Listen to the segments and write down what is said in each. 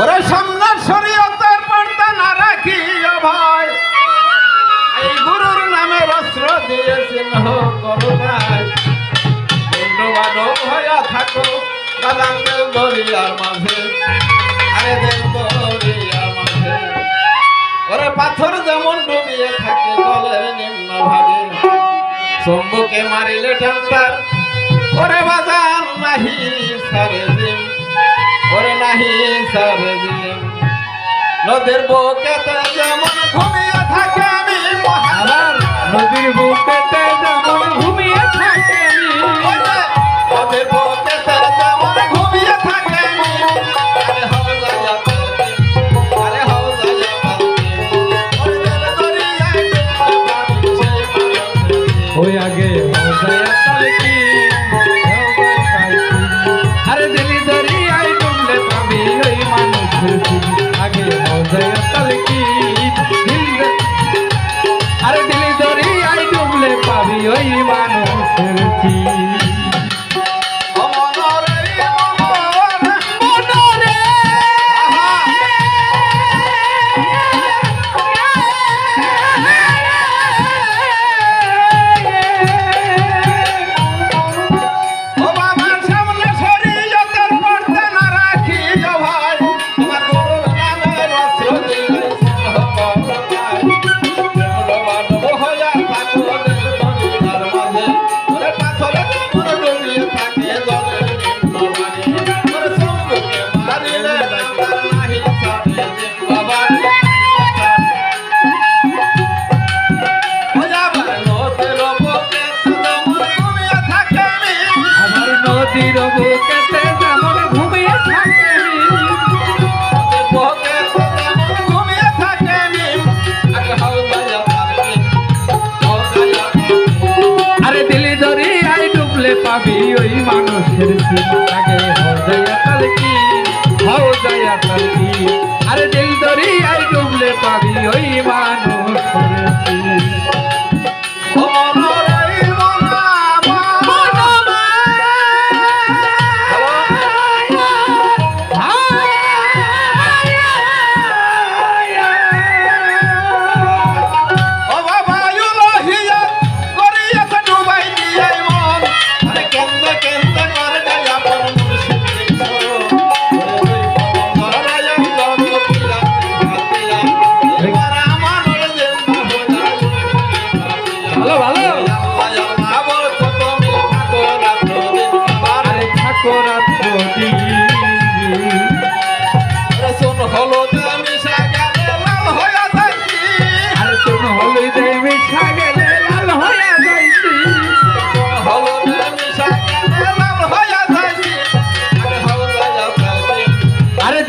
ওরে সামনে শরীয়তের পর্দা না রাখিও ভাই, এই গুরুর নামে বস্ত্র দিয়ে চিহ্ন করুণায় বন্ধু বান্ধব হইয়া থাকো কাদাঙ্গের দরিয়ার মাঝে, আরে দেব দরিয়ার মাঝে। ওরে পাথর যেমন ডুবিয়ে থাকে জলের নিম্ন ভাগে, শম্ভুকে মারিলে টান্তার ওরে বাজার নাহি সারে জিম, ওরে নাহি সারে জিম। নদীর বুকেতে যেমন ঘুমিয়ে থাকে আমি আবার নদীর বুকেতে যেমন ঘুমিয়ে থাকে নদীর বুকেতে যেমন ঘুমিয়ে থাকে আমি, আরে হাওজায়া পালকি, আরে হাওজায়া পালকি, ওরে দিল দরিয়ায় ডুবলে পাবি সেই মানুষের। ওই আগে হওজায়া পালকি, আরে দিলি দরিয়ায় ডুবলে পাবি ওই মানুষের চিনি। আগে হওজায়া পালকি, আরে দিলি দরিয়ায় ডুবলে পাবি ওই মানুষের চিনি। নদীর বুকেতে যেমন ঘুমিয়ে থাকে ঘুমিয়ে থাকে আগে হাওজায়া পালকি, আরে দিলি দরিয়ায় ডুবলে পাবি ওই মানুষের চিনি। আগে হওজায়া পালকি, হওজায়া পালকি, আরে দিল দরিয়ায় ডুবলে পাবি ওই মানুষের চিনি।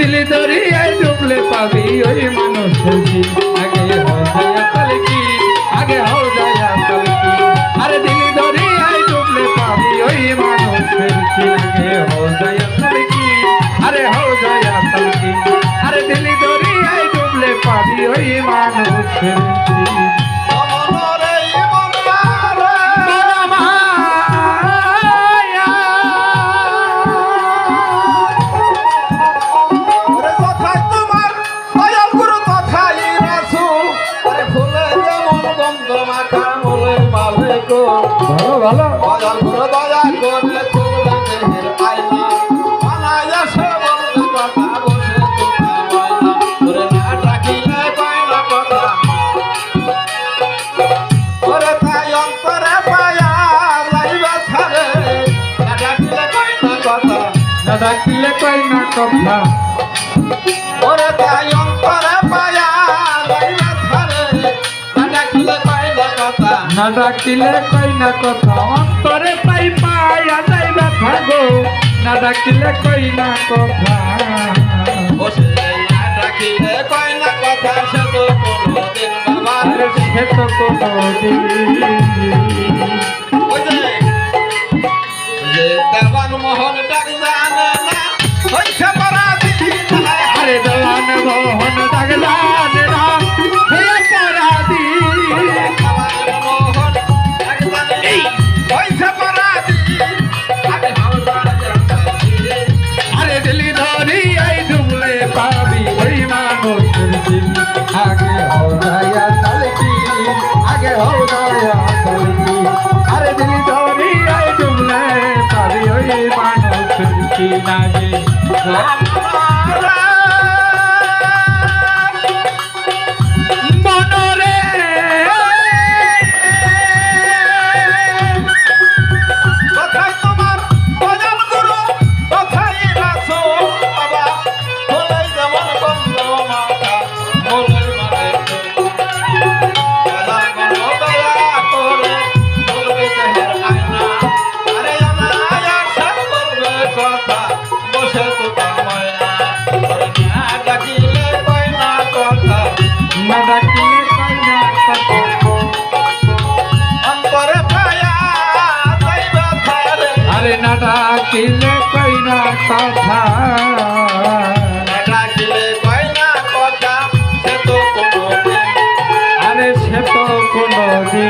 দিলি দরিয়ায় ডুবলে পাবি ওই মানুষের চিনি। আগে হওজায়া পালকি, আগে হওজায়া পালকি, আরে দিলি দরিয়ায় ডুবলে পাবি ওই মানুষের চিনি। আগে হওজায়া পালকি, আরে হওজায়া পালকি, আরে দিলি দরিয়ায় ডুবলে পাবি ওই মানুষের চিনি। ভালো ভালো দয়া করে দয়া করে তোলা দেহের আইনা বানায়া সে বলতে কথা বসে তোলা ময়না তোরে না ডাকিলে পায়না কথা ওরে তাই অন্তরে পায়া যাইবা থারে না ডাকিলে পায়না কথা, না ডাকিলে কই না কথা, ওরে তাই অন্তরে পায়া যাইবা থারে না ডাকিলে পায়না কথা, না ডাকিলে কই না কথা, অন্তরে পাই পায়া যাইবা থাকো, না ডাকিলে কই না কথা। বসে না ডাকিলে পায়না কথা সে তো কোনদিন বাবা আরে সে তো কোনদিন ওই যে দেবান মোহন ডাক জানে না হইছে পরাধী, আরে দেওয়ান মোহন ডাক জানে না হইছে পরাধী, দেবান মোহন ডাক জানে না হইছে পরাধী, আরে হাওজায়া পালকি, আরে দিলি দরিয়ায় ডুবলে পাবি আরে না ডাকিলে কই না কথা ডাকিলে কয় না কথা সে তো কোনো দিন আরে সে তো কোনোদিন